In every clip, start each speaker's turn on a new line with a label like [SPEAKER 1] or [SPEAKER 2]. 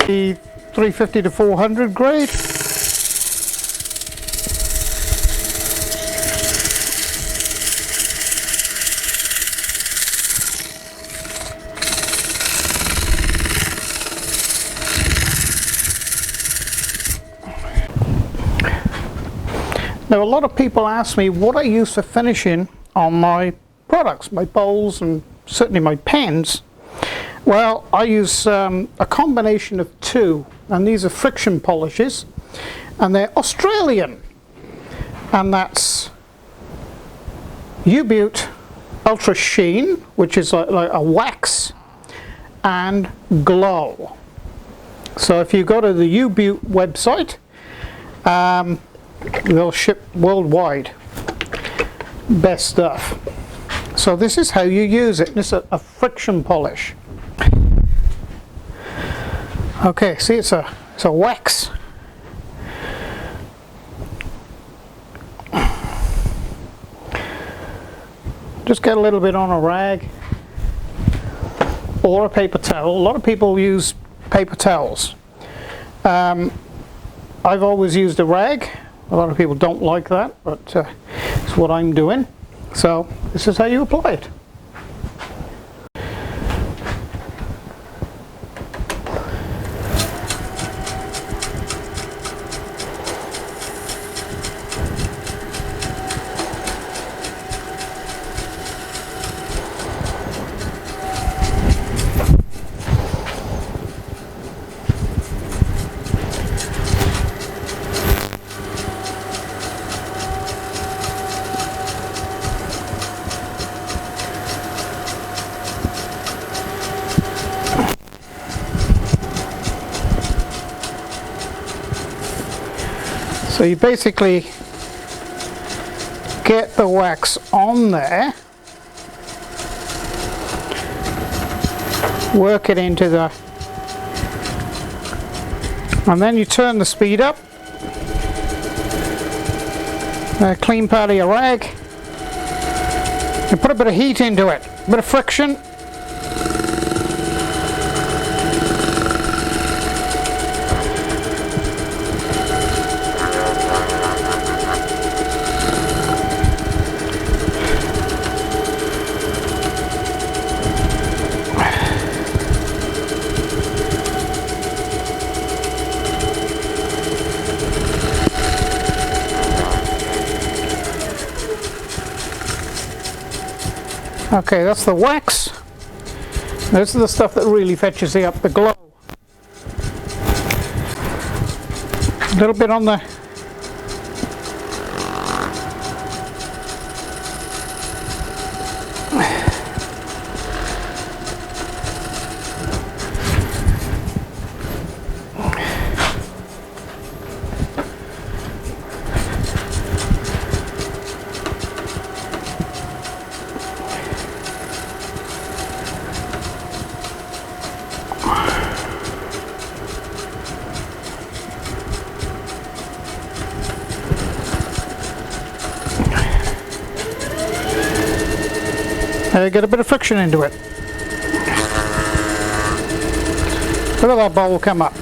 [SPEAKER 1] the 350 to 400 grade. Now, a lot of people ask me what I use for finishing on my products, my bowls and certainly my pens. Well, I use a combination of two, and these are friction polishes, and they're Australian, and that's U-Butte Ultra Sheen, which is like a wax, and Glow. So if you go to the U-Butte website, they'll ship worldwide. Best stuff. So this is how you use it. It's a friction polish. Okay, see, it's a wax. Just get a little bit on a rag or a paper towel. A lot of people use paper towels. I've always used a rag. A lot of people don't like that, but it's what I'm doing. So this is how you apply it. So you basically get the wax on there, work it into the, and then you turn the speed up, a clean part of your rag, and put a bit of heat into it, a bit of friction. Okay, that's the wax. This is the stuff that really fetches the glow. A little bit on the get a bit of friction into it. Look at that bowl come up.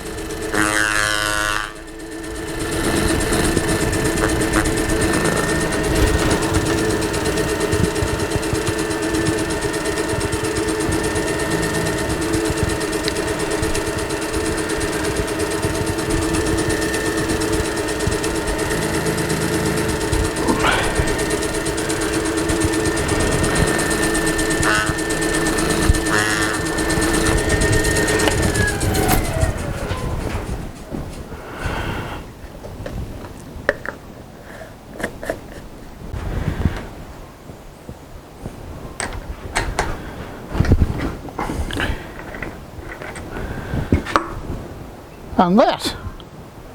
[SPEAKER 1] And that,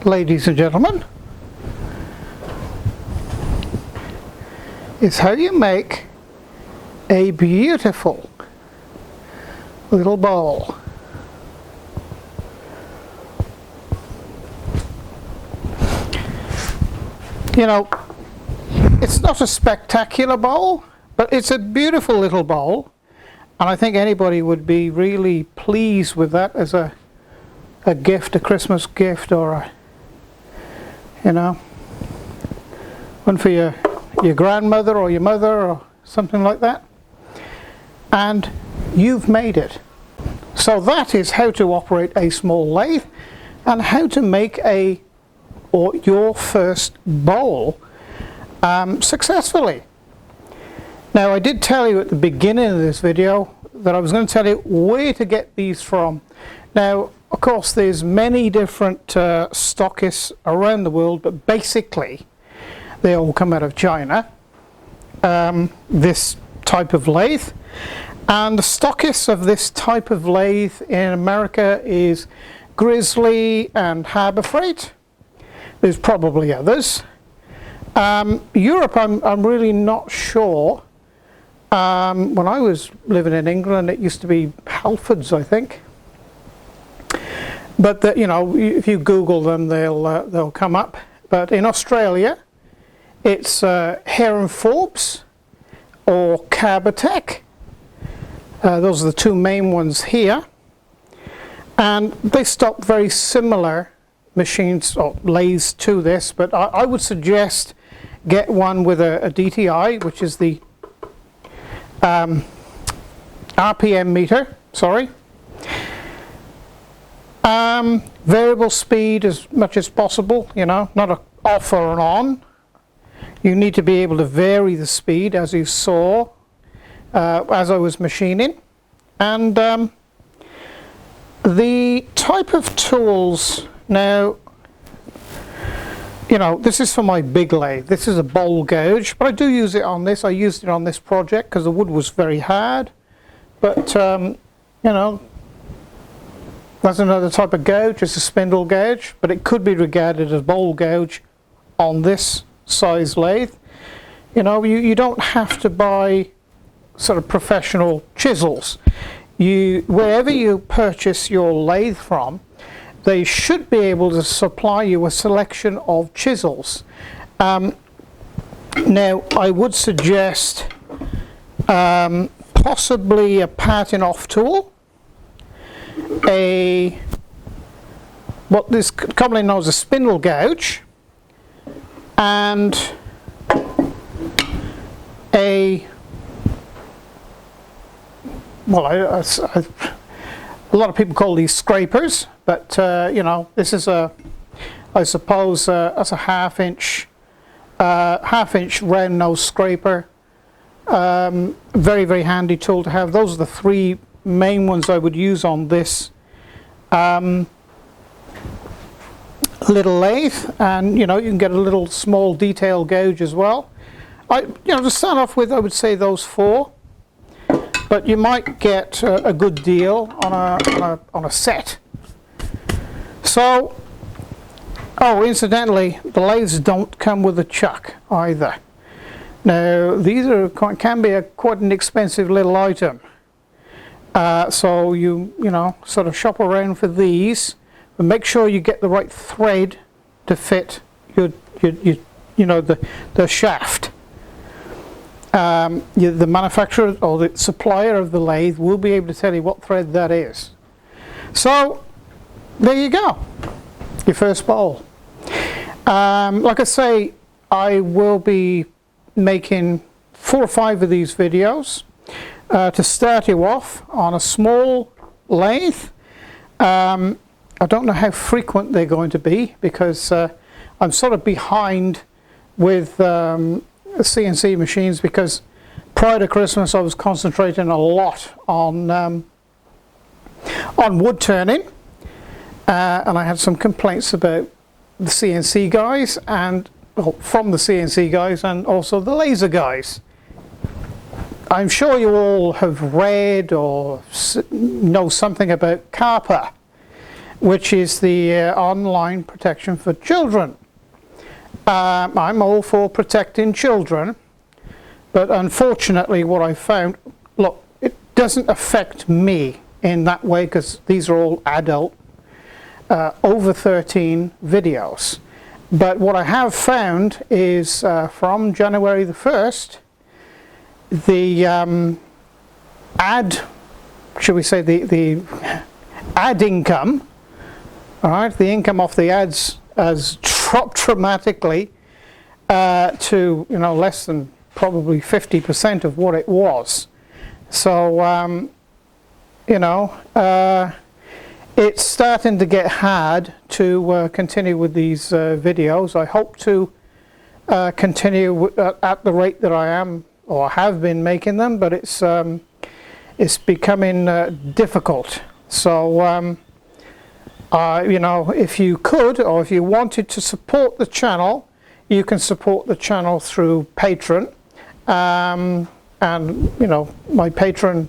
[SPEAKER 1] ladies and gentlemen, is how you make a beautiful little bowl. You know, it's not a spectacular bowl, but it's a beautiful little bowl, and I think anybody would be really pleased with that as a a gift, a Christmas gift, or a, you know, one for your grandmother or your mother or something like that, and you've made it. So that is how to operate a small lathe and how to make your first bowl successfully. Now, I did tell you at the beginning of this video that I was going to tell you where to get these from. Now, of course, there's many different stockists around the world, but basically they all come out of China, this type of lathe. And the stockists of this type of lathe in America is Grizzly and Harbor Freight. There's probably others. Europe, I'm really not sure. When I was living in England, it used to be Halfords, I think. But you know, if you Google them, they'll come up. But in Australia, it's Hare & Forbes or Carveco. Those are the two main ones here, and they stock very similar machines or lathes to this, but I would suggest get one with a DTI, which is the RPM meter, sorry. Variable speed as much as possible, you know, not a off or an on. You need to be able to vary the speed, as you saw as I was machining. And the type of tools, now, you know, this is for my big lathe. This is a bowl gouge, but I do use it on this. I used it on this project because the wood was very hard. But, you know, that's another type of gouge. It's a spindle gouge, but it could be regarded as bowl gouge on this size lathe. You know, you don't have to buy sort of professional chisels. Wherever you purchase your lathe from, they should be able to supply you a selection of chisels. Now, I would suggest possibly a parting off tool, what is commonly known as a spindle gouge, and a lot of people call these scrapers, but you know, this is I suppose that's a half-inch round nose scraper. Very, very handy tool to have. Those are the three main ones I would use on this little lathe, and you know, you can get a little small detail gouge as well. You know, to start off with, I would say those four, but you might get a good deal on a set. So, oh, incidentally, the lathes don't come with a chuck either. Now, these can be quite an expensive little item. So you know, sort of shop around for these, but make sure you get the right thread to fit you know, the shaft. The manufacturer or the supplier of the lathe will be able to tell you what thread that is. So there you go, your first bowl. Like I say, I will be making 4 or 5 of these videos to start you off on a small lathe. I don't know how frequent they're going to be, because I'm sort of behind with CNC machines, because prior to Christmas I was concentrating a lot on wood turning, and I had some complaints about the CNC guys, and from the CNC guys and also the laser guys. I'm sure you all have read or know something about CARPA, which is the online protection for children. I'm all for protecting children, but unfortunately what I found, look, it doesn't affect me in that way, because these are all adult, over 13 videos. But what I have found is from January the 1st, the ad, should we say, the ad income Alright, the income off the ads has dropped dramatically to, you know, less than probably 50% of what it was. So you know, it's starting to get hard to continue with these videos. I hope to continue at the rate that I am or have been making them, but it's becoming difficult. So you know, if you could, or if you wanted to support the channel, you can support the channel through Patron, and you know, my Patron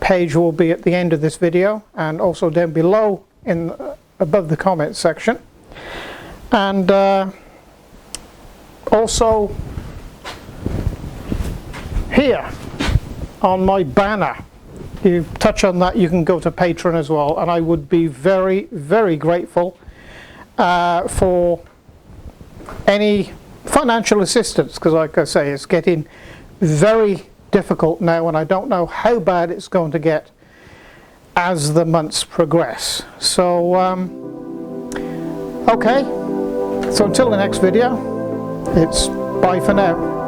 [SPEAKER 1] page will be at the end of this video, and also down below in above the comment section, and also here on my banner. You touch on that, you can go to Patron as well, and I would be very, very grateful for any financial assistance, because like I say, it's getting very difficult now, and I don't know how bad it's going to get as the months progress. So okay, so until the next video, it's bye for now.